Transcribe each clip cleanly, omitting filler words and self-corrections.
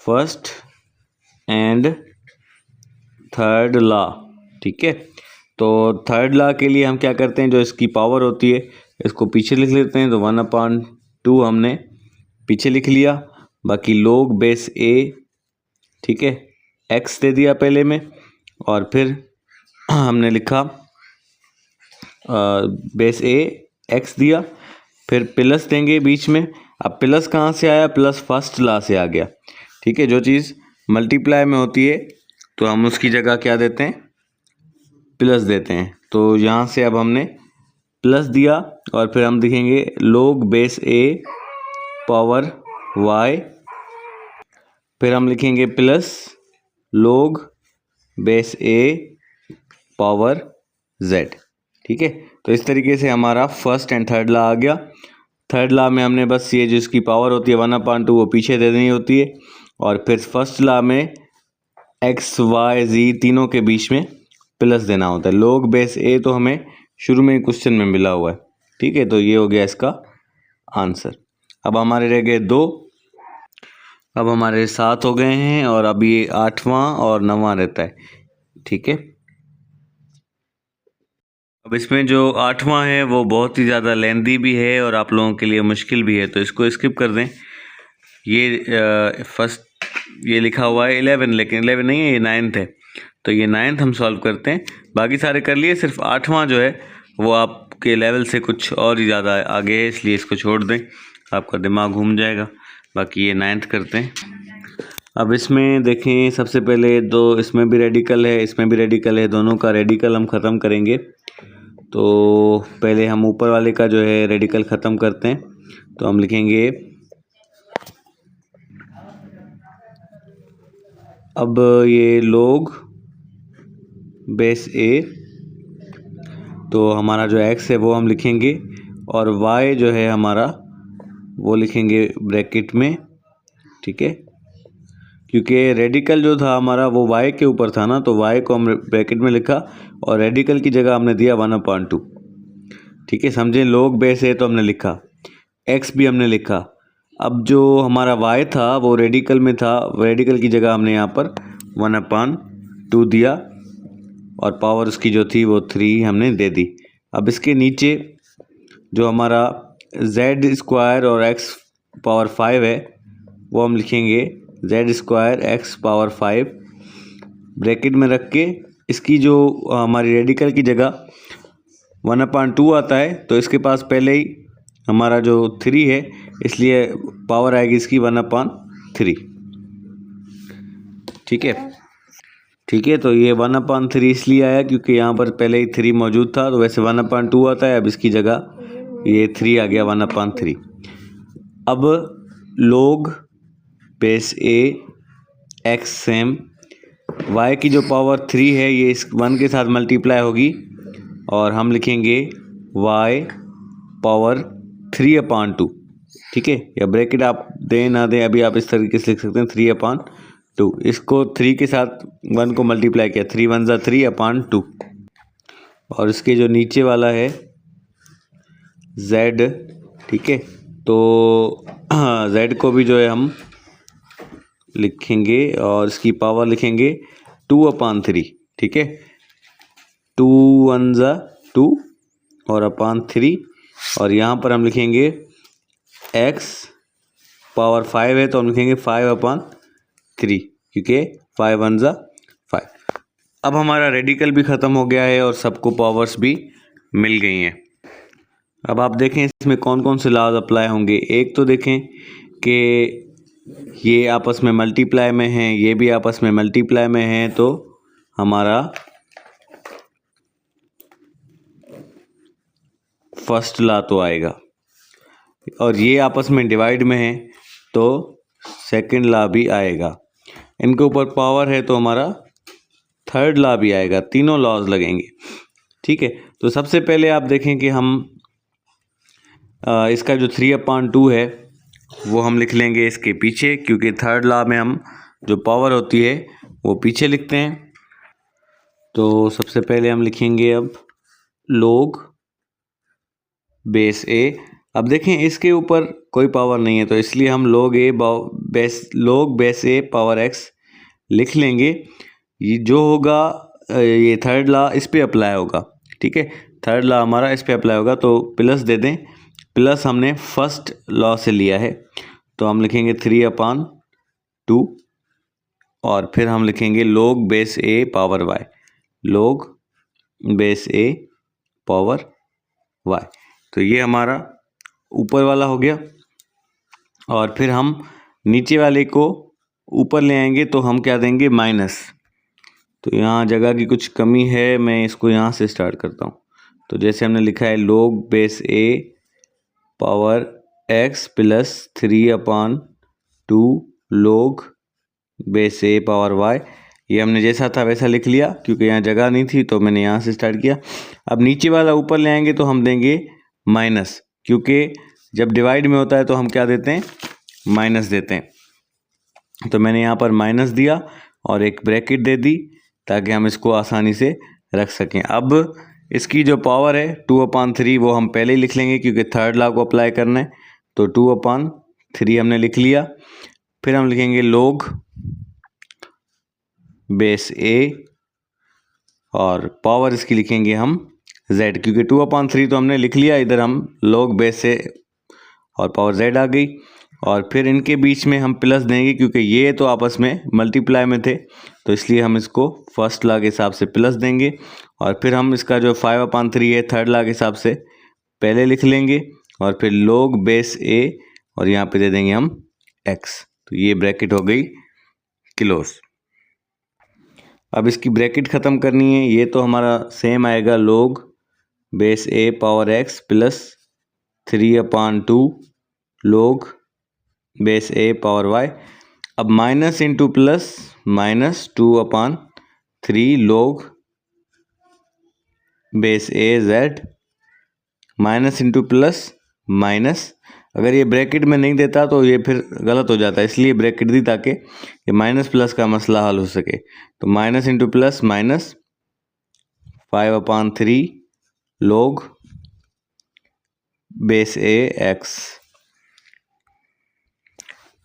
First and third law. ठीक है, तो थर्ड लॉ के लिए हम क्या करते हैं, जो इसकी पावर होती है इसको पीछे लिख लेते हैं। तो 1/2 हमने पीछे लिख लिया, बाकी log बेस a, ठीक है, x दे दिया पहले में, और फिर हमने लिखा बेस a x दिया, फिर प्लस देंगे बीच में। अब प्लस कहाँ से आया, प्लस फर्स्ट लॉ से आ गया। ठीक है, जो चीज़ मल्टीप्लाई में होती है तो हम उसकी जगह क्या देते हैं, प्लस देते हैं। तो यहाँ से अब हमने प्लस दिया, और फिर हम लिखेंगे log base a power y, फिर हम लिखेंगे plus log base a power z। ठीक है, तो इस तरीके से हमारा फर्स्ट एंड थर्ड लॉ आ गया। थर्ड लॉ में हमने बस ये जिसकी पावर होती है 1/2 वो पीछे दे देनी होती है, और फिर फर्स्ट लॉ में x y z तीनों के बीच में प्लस देना होता है। log बेस a तो हमें शुरू में क्वेश्चन में मिला हुआ है। ठीक है, तो ये हो गया इसका आंसर। अब हमारे रह गए 2, अब हमारे 7 हो गए हैं, और अब ये 8वां और 9वां रहता है। ठीक है, अब इसमें जो 8वां है वो बहुत ही ज़्यादा लेंदी भी है और आप लोगों के लिए मुश्किल भी है, तो इसको स्किप कर दें। ये फर्स्ट ये लिखा हुआ है 11, लेकिन 11 नहीं है, ये 9th है। तो ये 9th हम सॉल्व करते हैं, बाकी सारे कर लिए, सिर्फ 8वां जो है वो आपके लेवल से कुछ और ही ज़्यादा आगे है, इसलिए इसको छोड़ दें, आपका दिमाग घूम जाएगा। बाकी ये 9th करते हैं। अब इसमें देखें, सबसे पहले दो इसमें भी रेडिकल है, इसमें भी रेडिकल है, दोनों का रेडिकल हम ख़त्म करेंगे। तो पहले हम ऊपर वाले का जो है रेडिकल ख़त्म करते हैं। तो हम लिखेंगे, अब ये log बेस a, तो हमारा जो x है वो हम लिखेंगे, और y जो है हमारा वो लिखेंगे ब्रैकेट में। ठीक है, क्योंकि रेडिकल जो था हमारा वो y के ऊपर था ना, तो y को हम ब्रैकेट में लिखा, और रेडिकल की जगह हमने दिया 1/2। ठीक है, समझें, log बेस a तो हमने लिखा, x भी हमने लिखा। अब जो हमारा y था वो रेडिकल में था, रेडिकल की जगह हमने यहाँ पर 1/2 दिया, और पावर उसकी जो थी वो 3 हमने दे दी। अब इसके नीचे जो हमारा z² और x पावर 5 है वो हम लिखेंगे z² x पावर 5 ब्रैकेट में रख के। इसकी जो हमारी रेडिकल की जगह 1/2 आता है, तो इसके पास पहले ही हमारा जो 3 है, इसलिए पावर आएगी इसकी 1/3। ठीक है, ठीक है, तो ये 1/3 इसलिए आया क्योंकि यहाँ पर पहले ही 3 मौजूद था, तो वैसे 1/2 आता है, अब इसकी जगह ये 3 आ गया 1/3। अब log base a x same, y की जो पावर 3 है ये इस 1 के साथ मल्टीप्लाई होगी, और हम लिखेंगे y पावर 3/2। ठीक है, या ब्रैकेट आप दें ना दें, अभी आप इस तरीके से लिख सकते हैं 3/2। इसको 3 के साथ 1 को मल्टीप्लाई किया, 3 1 ज़ा 3/2, और इसके जो नीचे वाला है z। ठीक है, तो z को भी जो है हम लिखेंगे, और इसकी पावर लिखेंगे 2/3। ठीक है, 2 1 ज़ा 2 और /3, और यहाँ पर हम लिखेंगे x पावर 5 है तो हम लिखेंगे 5/3, क्योंकि 5 1 ज़ा 5। अब हमारा रेडिकल भी ख़त्म हो गया है और सबको पावर्स भी मिल गई हैं। अब आप देखें इसमें कौन कौन से लॉज अप्लाई होंगे। एक तो देखें कि ये आपस में मल्टीप्लाई में हैं, ये भी आपस में मल्टीप्लाई में हैं, तो हमारा फर्स्ट लॉ तो आएगा, और ये आपस में डिवाइड में है तो सेकंड लॉ भी आएगा। इनके ऊपर पावर है तो हमारा थर्ड लॉ भी आएगा, तीनों लॉज लगेंगे। ठीक है, तो सबसे पहले आप देखें कि हम इसका जो 3/2 है वो हम लिख लेंगे इसके पीछे, क्योंकि थर्ड लॉ में हम जो पावर होती है वो पीछे लिखते हैं। तो सबसे पहले हम लिखेंगे अब log बेस a, अब देखें इसके ऊपर कोई पावर नहीं है, तो इसलिए हम log base A power x लिख लेंगे। ये जो होगा ये थर्ड लॉ इस पे अप्लाई होगा, ठीक है, थर्ड लॉ हमारा इस पे अप्लाई होगा। तो प्लस दे दें, प्लस हमने फर्स्ट लॉ से लिया है, तो हम लिखेंगे 3/2 और फिर हम लिखेंगे log base A power Y, log base A power Y. तो ये हमारा ऊपर वाला हो गया। और फिर हम नीचे वाले को ऊपर ले आएंगे, तो हम क्या देंगे, माइनस। तो यहाँ जगह की कुछ कमी है, मैं इसको यहाँ से स्टार्ट करता हूँ। तो जैसे हमने लिखा है log base A power X plus 3/2 log base A power Y. ये हमने जैसा था वैसा लिख लिया, क्योंकि यहाँ जगह नहीं थी तो मैंने यहाँ से स्टार्ट किया। अब नीचे वाला ऊपर ले आएंगे तो हम देंगे माइनस, क्योंकि जब डिवाइड में होता है तो हम क्या देते हैं, माइनस देते हैं। तो मैंने यहाँ पर माइनस दिया और एक ब्रैकेट दे दी ताकि हम इसको आसानी से रख सकें। अब इसकी जो पावर है 2/3 वो हम पहले ही लिख लेंगे, क्योंकि थर्ड लॉ को अप्लाई करना है। तो 2/3 हमने लिख लिया। फिर हम लिखेंगे log बेस ए और पावर इसकी लिखेंगे हम z, क्योंकि 2/3 तो हमने लिख लिया, इधर हम log बेस ए और पावर z आ गई। और फिर इनके बीच में हम प्लस देंगे, क्योंकि ये तो आपस में मल्टीप्लाई में थे, तो इसलिए हम इसको फर्स्ट लॉ के हिसाब से प्लस देंगे। और फिर हम इसका जो 5/3 है थर्ड लॉ के हिसाब से पहले लिख लेंगे, और फिर log बेस ए और यहाँ पे दे देंगे हम x। तो ये ब्रैकेट हो गई क्लोज। अब इसकी ब्रैकेट ख़त्म करनी है, ये तो हमारा सेम आएगा log base A power X plus 3/2 log base A power Y. अब minus into plus, minus 2/3 log base A Z, minus into plus minus. अगर ये ब्रैकेट में नहीं देता तो ये फिर गलत हो जाता है, इसलिए ब्रैकेट दी ताकि ये माइनस प्लस का मसला हल हो सके। तो minus into plus minus 5/3 log base A X.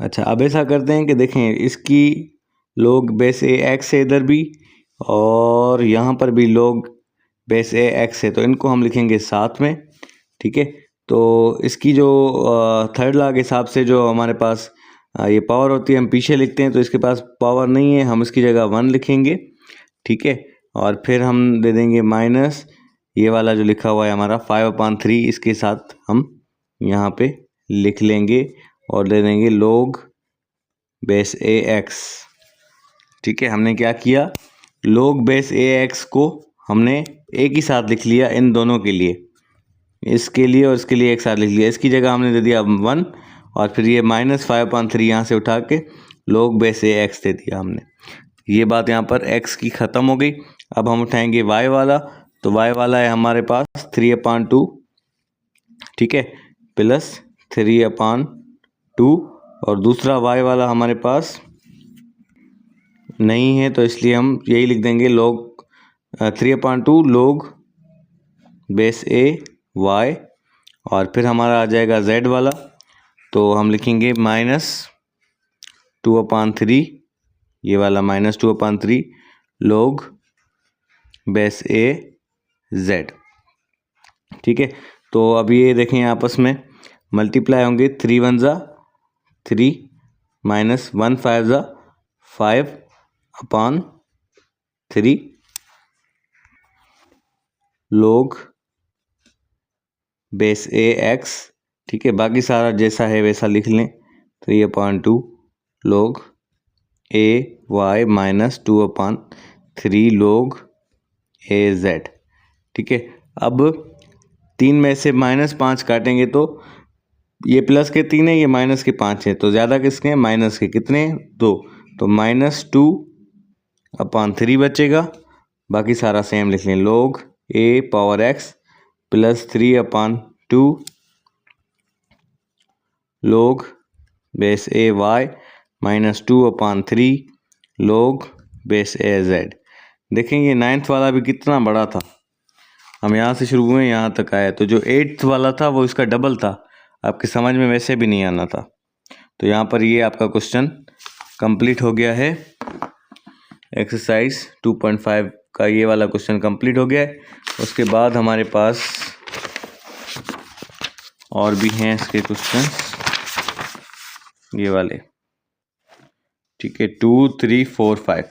अच्छा, अब ऐसा करते हैं कि देखें इसकी log बेस ए एक्स है इधर भी, और यहाँ पर भी log बेस ए एक्स है, तो इनको हम लिखेंगे साथ में, ठीक है। तो इसकी जो थर्ड लॉ के हिसाब से जो हमारे पास ये पावर होती है हम पीछे लिखते हैं, तो इसके पास पावर नहीं है, हम इसकी जगह 1 लिखेंगे, ठीक है। और फिर हम दे देंगे माइनस ये वाला जो लिखा हुआ है हमारा 5/3, इसके साथ हम यहाँ पे लिख लेंगे और दे देंगे log बेस ए एक्स, ठीक है। हमने क्या किया, log बेस ए एक्स को हमने एक ही साथ लिख लिया इन दोनों के लिए, इसके लिए और इसके लिए एक साथ लिख लिया। इसकी जगह हमने दे दिया 1, और फिर ये -5/3 यहाँ से उठा के log बेस ए एक्स दे दिया हमने। ये बात यहाँ पर x की ख़त्म हो गई। अब हम उठाएंगे y वाला, तो y वाला है हमारे पास 3/2, ठीक है, प्लस 3/2, और दूसरा y वाला हमारे पास नहीं है, तो इसलिए हम यही लिख देंगे log 3/2 log बेस ए y। और फिर हमारा आ जाएगा z वाला, तो हम लिखेंगे -2/3, ये वाला -2/3 log बेस ए z, ठीक है। तो अब ये देखें आपस में मल्टीप्लाई होंगे, 3 1 ज़ा 3 माइनस 1 5 ज़ा 5/3 log बेस ए एक्स, ठीक है। बाकी सारा जैसा है वैसा लिख लें, 3/2 log ए वाई माइनस 2/3 log ए जेड, ठीक है। अब 3 में से -5 काटेंगे तो ये प्लस के 3 है, ये माइनस के 5 है, तो ज़्यादा किसके हैं, माइनस के। कितने, 2, तो -2/3 बचेगा। बाकी सारा सेम लिख लें, log A power X plus 3/2 log base A Y minus 2/3 log base A Z. देखेंगे 9th वाला भी कितना बड़ा था, हम यहाँ से शुरू हुए यहाँ तक आए, तो जो 8th वाला था वो इसका डबल था, आपकी समझ में वैसे भी नहीं आना था। तो यहाँ पर ये आपका क्वेश्चन कंप्लीट हो गया है। एक्सरसाइज 2.5 का ये वाला क्वेश्चन कंप्लीट हो गया है। उसके बाद हमारे पास और भी हैं इसके क्वेश्चन, ये वाले, ठीक है, 2, 3, 4, 5।